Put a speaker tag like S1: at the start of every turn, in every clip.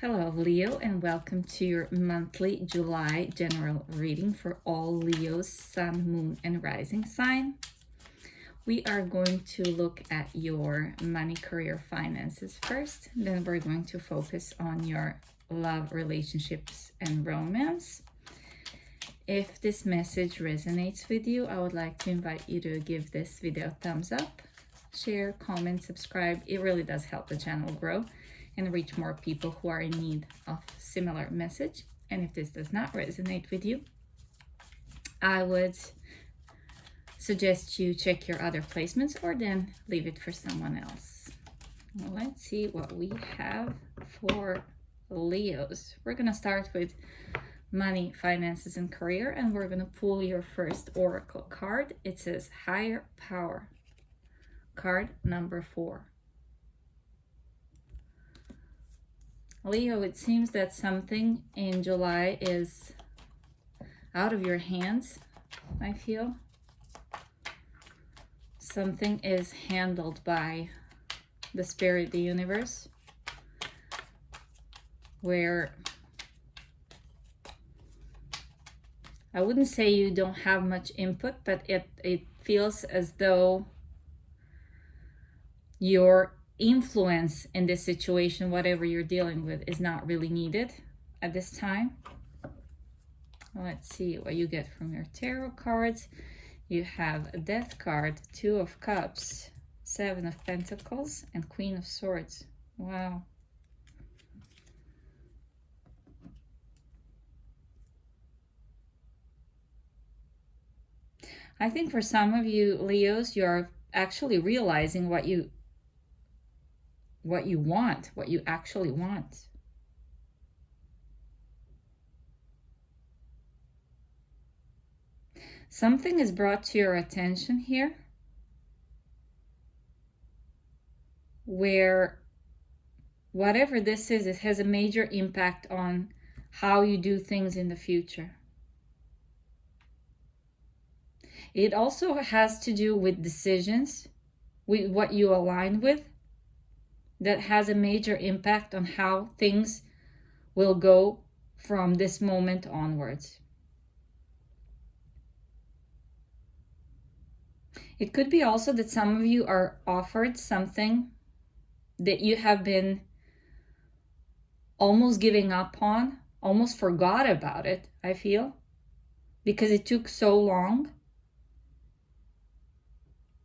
S1: Hello Leo, and welcome to your monthly July general reading for all Leo's sun, moon and rising sign. We are going to look at your money, career, finances first. Then we're going to focus on your love, relationships and romance. If this message resonates with you, I would like to invite you to give this video a thumbs up, share, comment, subscribe. It really does help the channel grow and reach more people who are in need of similar message. And if this does not resonate with you, I would suggest you check your other placements or then leave it for someone else. Well, let's see what we have for Leos. We're going to start with money, finances, and career, and we're going to pull your first oracle card. It says Higher Power, card number 4. Leo, it seems that something in July is out of your hands, I feel. Something is handled by the spirit, the universe, where I wouldn't say you don't have much input, but it feels as though your influence in this situation, whatever you're dealing with, is not really needed at this time. Let's see what you get from your tarot cards. You have a Death card, 2 of Cups, 7 of Pentacles, and Queen of Swords. Wow. I think for some of you Leos, you're actually realizing what you want, what you actually want. Something is brought to your attention here where whatever this is, it has a major impact on how you do things in the future. It also has to do with decisions, with what you align with, that has a major impact on how things will go from this moment onwards. It could be also that some of you are offered something that you have been almost giving up on, almost forgot about it, I feel, because it took so long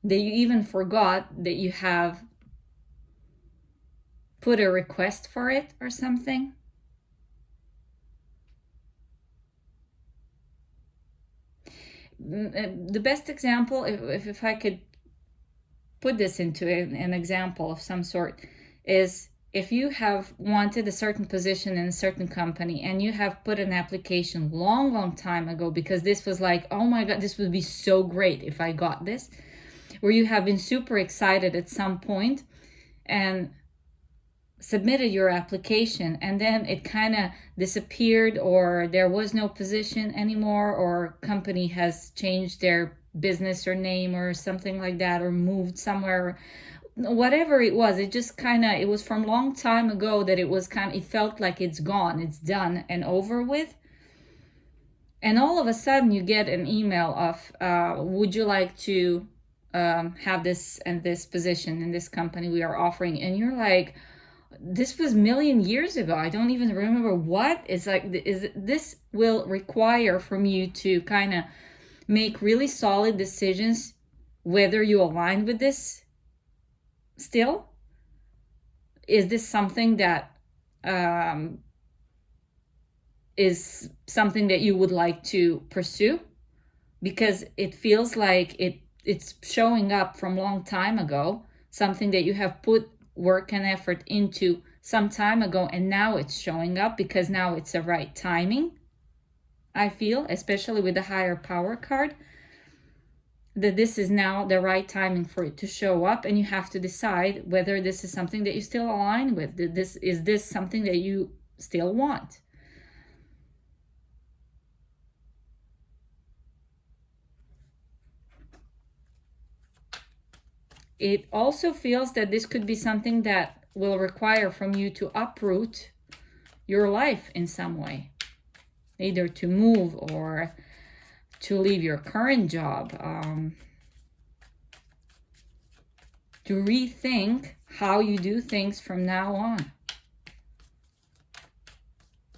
S1: that you even forgot that you have put a request for it or something. The best example, if I could put this into an example of some sort, is if you have wanted a certain position in a certain company and you have put an application long time ago because this was like, oh my God, this would be so great if I got this, where you have been super excited at some point and submitted your application, and then it kind of disappeared, or there was no position anymore, or company has changed their business or name or something like that, or moved somewhere, whatever it was. It just kind of, it was from long time ago that it was kind of, it felt like it's gone, it's done and over with. And all of a sudden you get an email of would you like to have this and this position in this company we are offering, and you're like, this was a million years ago. I don't even remember what. It's like, this will require from you to kind of make really solid decisions whether you align with this still. Is this something that is something that you would like to pursue? Because it feels like it's showing up from a long time ago, something that you have put work and effort into some time ago, and now it's showing up because now it's the right timing. I feel, especially with the Higher Power card, that this is now the right timing for it to show up, and you have to decide whether this is something that you still align with. Is this something that you still want? It also feels that this could be something that will require from you to uproot your life in some way, either to move or to leave your current job, to rethink how you do things from now on.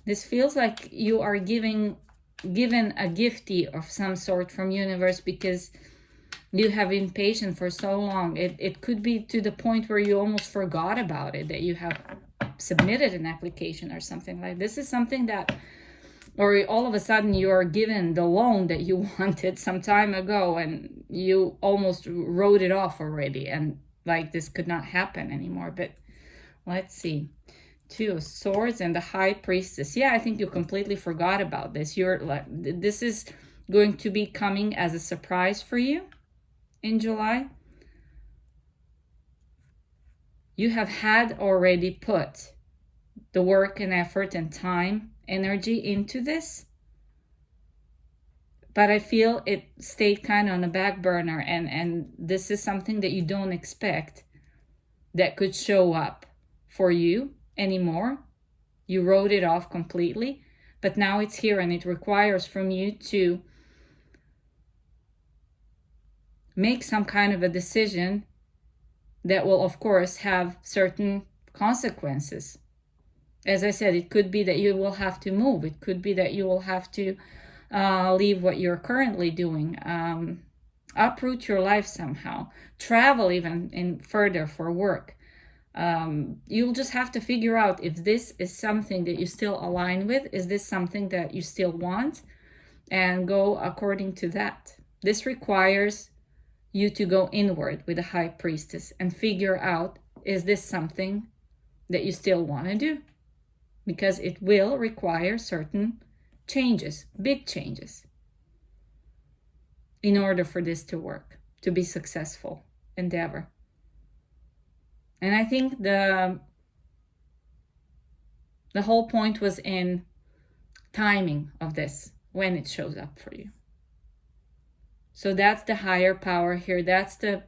S1: This feels like you are given a gifty of some sort from universe, because you have been patient for so long. It could be to the point where you almost forgot about it, that you have submitted an application or something like this. Is something that, or all of a sudden you're given the loan that you wanted some time ago and you almost wrote it off already, and like this could not happen anymore. But let's see. Two of Swords and the High Priestess. Yeah, I think you completely forgot about this. You're like, this is going to be coming as a surprise for you in July. You have had already put the work and effort and time, energy into this, but I feel it stayed kind of on the back burner, and this is something that you don't expect that could show up for you anymore. You wrote it off completely, but now it's here, and it requires from you to make some kind of a decision that will, of course, have certain consequences. As I said, it could be that you will have to move. It could be that you will have to leave what you're currently doing, uproot your life somehow, travel even in further for work. You'll just have to figure out if this is something that you still align with. Is this something that you still want? And go according to that. This requires you to go inward with the High Priestess and figure out, is this something that you still want to do? Because it will require certain changes, big changes, in order for this to work, to be successful endeavor. And I think the whole point was in timing of this, when it shows up for you. So that's the higher power here. That's the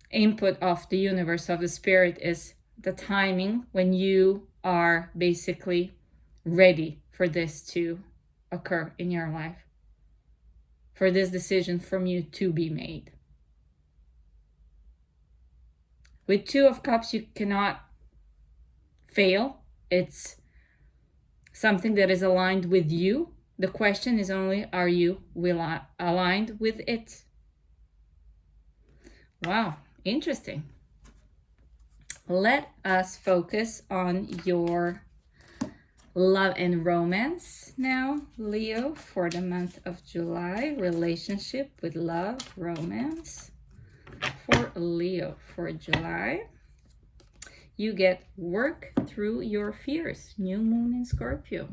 S1: input of the universe, of the spirit, is the timing when you are basically ready for this to occur in your life, for this decision from you to be made. With Two of Cups, you cannot fail. It's something that is aligned with you. The question is only, are you aligned with it? Wow, interesting. Let us focus on your love and romance now, Leo, for the month of July. Relationship with love, romance. For Leo for July, you get work through your fears. New moon in Scorpio.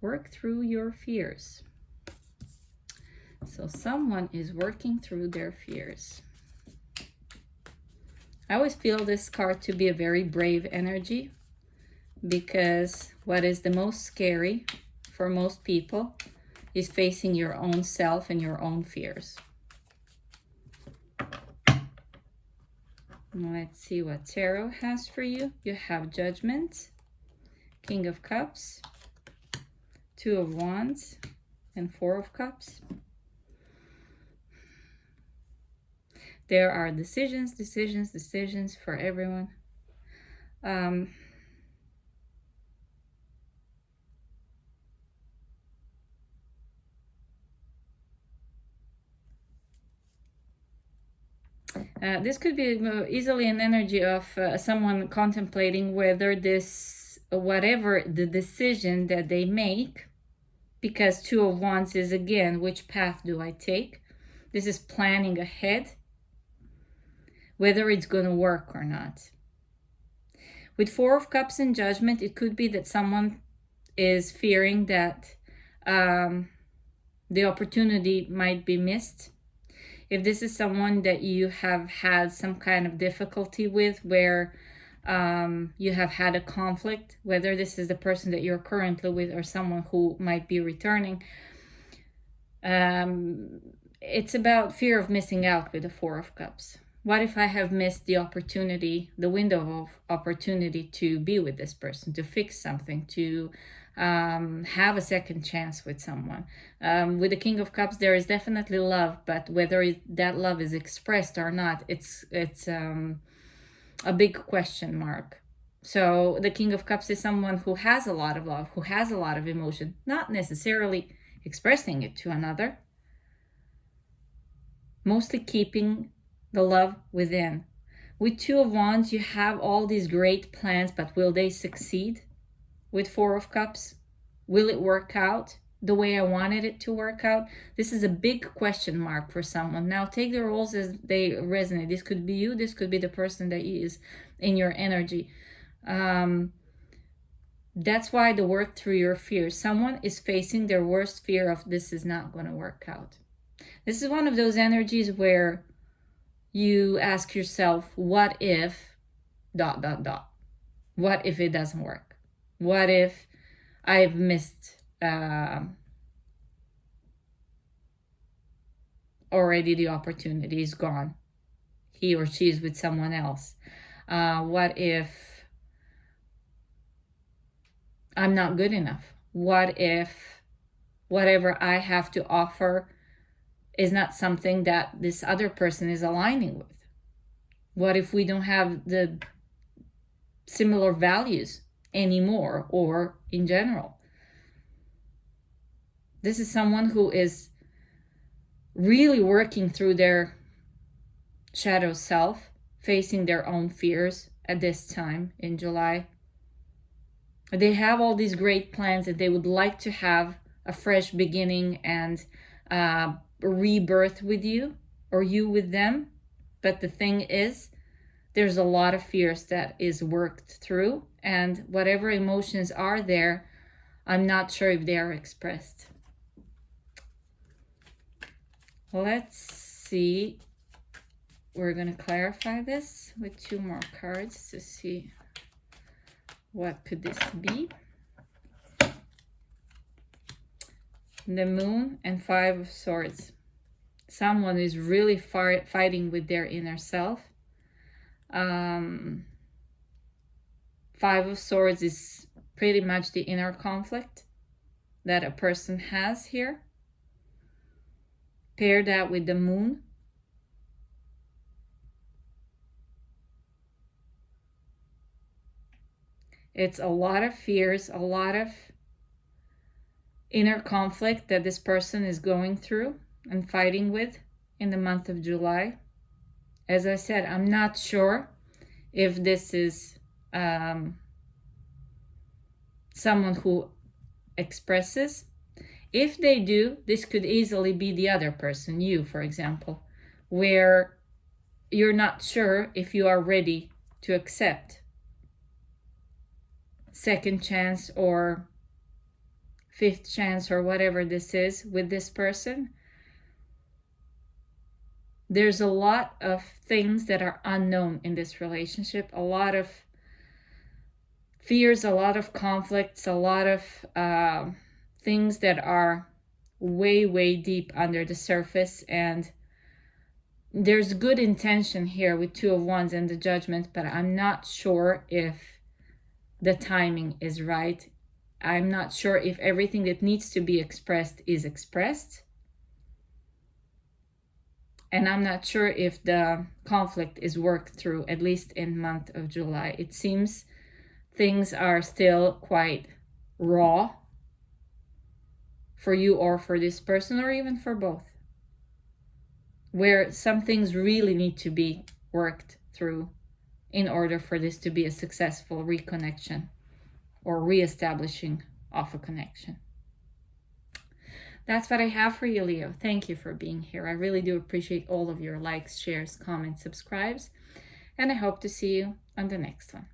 S1: Work through your fears. So someone is working through their fears. I always feel this card to be a very brave energy, because what is the most scary for most people is facing your own self and your own fears. Let's see what Tarot has for you. You have Judgment, King of Cups, Two of Wands, and Four of Cups. There are decisions for everyone. This could be easily an energy of someone contemplating whether this, whatever the decision that they make, because Two of Wands is, again, which path do I take? This is planning ahead, whether it's going to work or not. With Four of Cups and Judgment, it could be that someone is fearing that the opportunity might be missed. If this is someone that you have had some kind of difficulty with, where you have had a conflict, whether this is the person that you're currently with or someone who might be returning, it's about fear of missing out with the Four of Cups. What if I have missed the opportunity, the window of opportunity to be with this person, to fix something, to have a second chance with someone? With the King of Cups, there is definitely love, but whether that love is expressed or not, it's a big question mark. So the King of Cups is someone who has a lot of love, who has a lot of emotion, not necessarily expressing it to another, mostly keeping the love within. With Two of Wands, you have all these great plans, but will they succeed? With Four of Cups, will it work out the way I wanted it to work out? This is a big question mark for someone. Now take the roles as they resonate. This could be you, this could be the person that is in your energy. That's why the work through your fears. Someone is facing their worst fear of this is not going to work out. This is one of those energies where you ask yourself, what if ... What if it doesn't work? What if I've missed already the opportunity is gone? He or she is with someone else. What if I'm not good enough? What if whatever I have to offer is not something that this other person is aligning with? What if we don't have the similar values anymore, or in general? This is someone who is really working through their shadow self, facing their own fears at this time in July. They have all these great plans that they would like to have a fresh beginning and rebirth with you, or you with them. But the thing is, there's a lot of fears that is worked through, and whatever emotions are there, I'm not sure if they are expressed. Let's see. We're going to clarify this with 2 more cards to see what could this be. The Moon and 5 of Swords. Someone is really fighting with their inner self. 5 of Swords is pretty much the inner conflict that a person has here. Pair that with the Moon. It's a lot of fears, a lot of inner conflict that this person is going through and fighting with in the month of July. As I said, I'm not sure if this is someone who expresses. If they do, this could easily be the other person, you, for example, where you're not sure if you are ready to accept second chance or fifth chance or whatever this is with this person. There's a lot of things that are unknown in this relationship, a lot of fears, a lot of conflicts, a lot of things that are way, way deep under the surface. And there's good intention here with 2 of Wands and the Judgment, but I'm not sure if the timing is right. I'm not sure if everything that needs to be expressed is expressed. And I'm not sure if the conflict is worked through, at least in month of July. It seems things are still quite raw for you or for this person, or even for both, where some things really need to be worked through in order for this to be a successful reconnection or reestablishing of a connection. That's what I have for you, Leo. Thank you for being here. I really do appreciate all of your likes, shares, comments, subscribes, and I hope to see you on the next one.